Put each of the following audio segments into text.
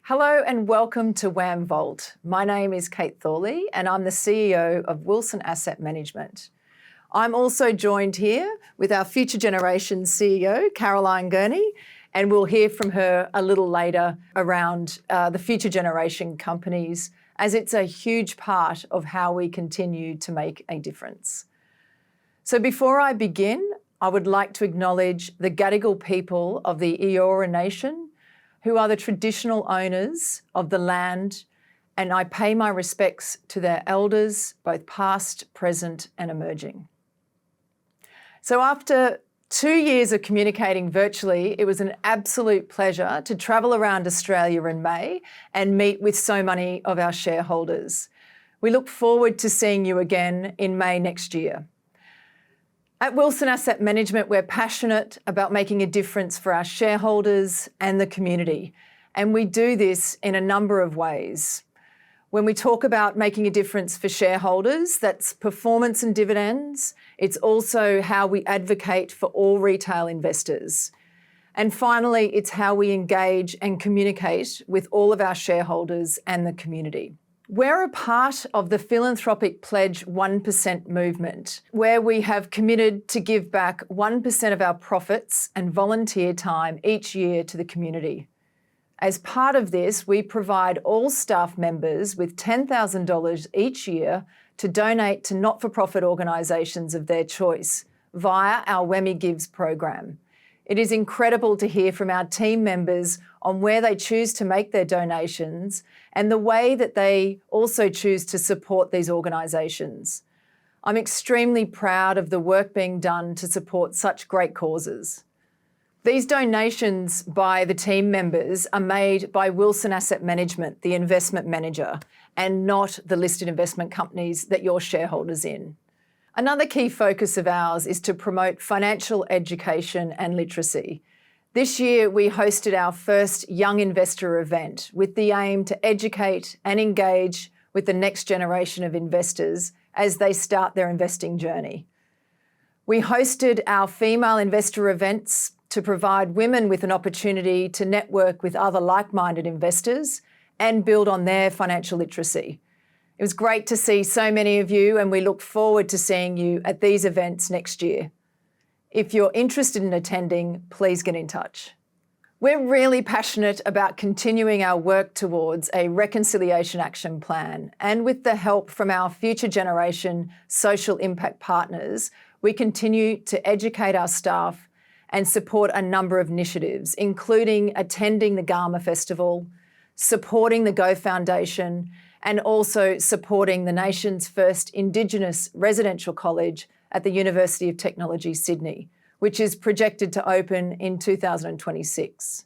Hello and welcome to WAM Vault. My name is Kate Thorley and I'm the CEO of Wilson Asset Management. I'm also joined here with our Future Generation CEO, Caroline Gurney, and we'll hear from her a little later around the Future Generation companies, as it's a huge part of how we continue to make a difference. So before I begin, I would like to acknowledge the Gadigal people of the Eora Nation, who are the traditional owners of the land, and I pay my respects to their elders, both past, present and emerging. So after 2 years of communicating virtually, it was an absolute pleasure to travel around Australia in May and meet with so many of our shareholders. We look forward to seeing you again in May next year. At Wilson Asset Management, we're passionate about making a difference for our shareholders and the community, and we do this in a number of ways. When we talk about making a difference for shareholders, that's performance and dividends. It's also how we advocate for all retail investors. And finally, it's how we engage and communicate with all of our shareholders and the community. We're a part of the philanthropic pledge 1% movement, where we have committed to give back 1% of our profits and volunteer time each year to the community. As part of this, we provide all staff members with $10,000 each year to donate to not-for-profit organisations of their choice via our WAMI Gives program. It is incredible to hear from our team members on where they choose to make their donations and the way that they also choose to support these organisations. I'm extremely proud of the work being done to support such great causes. These donations by the team members are made by Wilson Asset Management, the investment manager, and not the listed investment companies that you're shareholders in. Another key focus of ours is to promote financial education and literacy. This year, we hosted our first Young Investor event with the aim to educate and engage with the next generation of investors as they start their investing journey. We hosted our female investor events to provide women with an opportunity to network with other like-minded investors and build on their financial literacy. It was great to see so many of you, and we look forward to seeing you at these events next year. If you're interested in attending, please get in touch. We're really passionate about continuing our work towards a reconciliation action plan, and with the help from our Future Generation social impact partners, we continue to educate our staff and support a number of initiatives, including attending the Garma Festival, supporting the Go Foundation, and also supporting the nation's first Indigenous residential college at the University of Technology, Sydney, which is projected to open in 2026.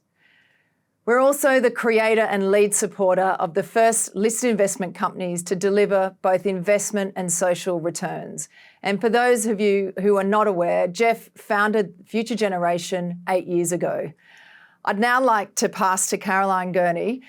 We're also the creator and lead supporter of the first listed investment companies to deliver both investment and social returns. And for those of you who are not aware, Jeff founded Future Generation 8 years ago. I'd now like to pass to Caroline Gurney,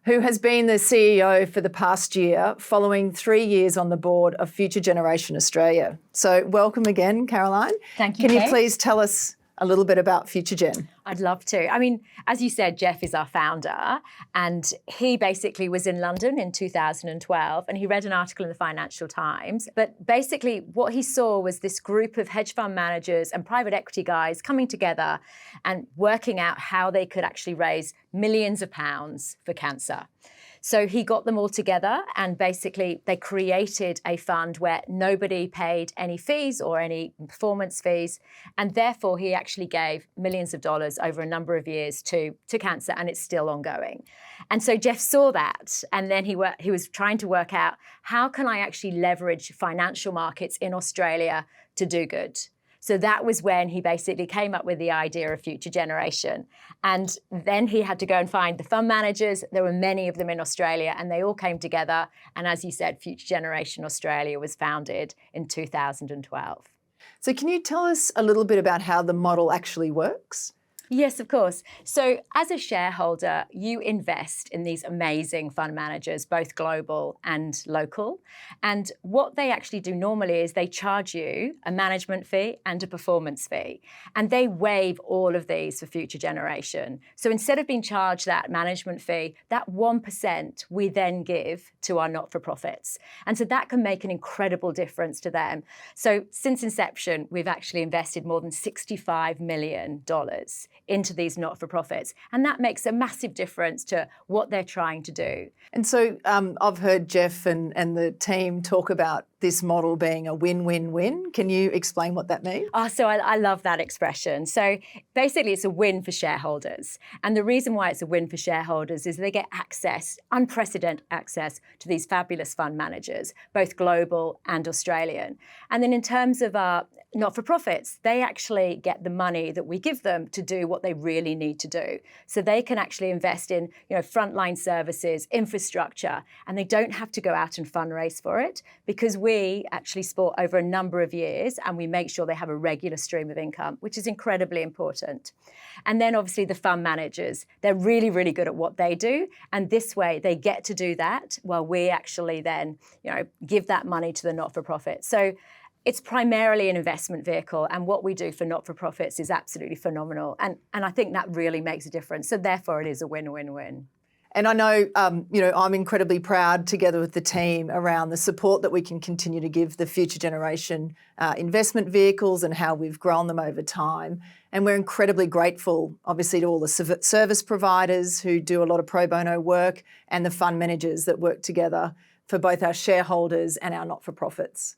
who has been the CEO for the past year, following 3 years on the board of Future Generation Australia. So welcome again, Caroline. Thank you, Can Kate. you please tell us a little bit about Future Gen? I'd love to. I mean, as you said, Jeff is our founder, and he basically was in London in 2012, and he read an article in the Financial Times. But basically what he saw was this group of hedge fund managers and private equity guys coming together and working out how they could actually raise millions of pounds for cancer. So he got them all together, and basically they created a fund where nobody paid any fees or any performance fees. And therefore he actually gave millions of dollars over a number of years to cancer, and it's still ongoing. And so Jeff saw that, and then he was trying to work out, how can I actually leverage financial markets in Australia to do good? So that was when he basically came up with the idea of Future Generation. And then he had to go and find the fund managers. There were many of them in Australia, and they all came together. And as you said, Future Generation Australia was founded in 2012. So can you tell us a little bit about how the model actually works? Yes, of course. So as a shareholder, you invest in these amazing fund managers, both global and local. And what they actually do normally is they charge you a management fee and a performance fee. And they waive all of these for future generation. So instead of being charged that management fee, that 1% we then give to our not-for-profits. And so that can make an incredible difference to them. So since inception, we've actually invested more than $65 million into these not-for-profits. And that makes a massive difference to what they're trying to do. And so I've heard Jeff and the team talk about this model being a win-win-win. Can you explain what that means? Oh, so I love that expression. So basically, it's a win for shareholders. And the reason why it's a win for shareholders is they get access, unprecedented access to these fabulous fund managers, both global and Australian. And then in terms of our not-for-profits, they actually get the money that we give them to do what they really need to do. So they can actually invest in, frontline services, infrastructure, and they don't have to go out and fundraise for it because we actually support over a number of years and we make sure they have a regular stream of income, which is incredibly important. And then obviously the fund managers, they're really, really good at what they do. And this way they get to do that while we actually then, give that money to the not-for-profit. So it's primarily an investment vehicle, and what we do for not-for-profits is absolutely phenomenal. And I think that really makes a difference. So therefore, it is a win-win-win. And I know, I'm incredibly proud together with the team around the support that we can continue to give the future generation investment vehicles and how we've grown them over time. And we're incredibly grateful, obviously, to all the service providers who do a lot of pro bono work and the fund managers that work together for both our shareholders and our not-for-profits.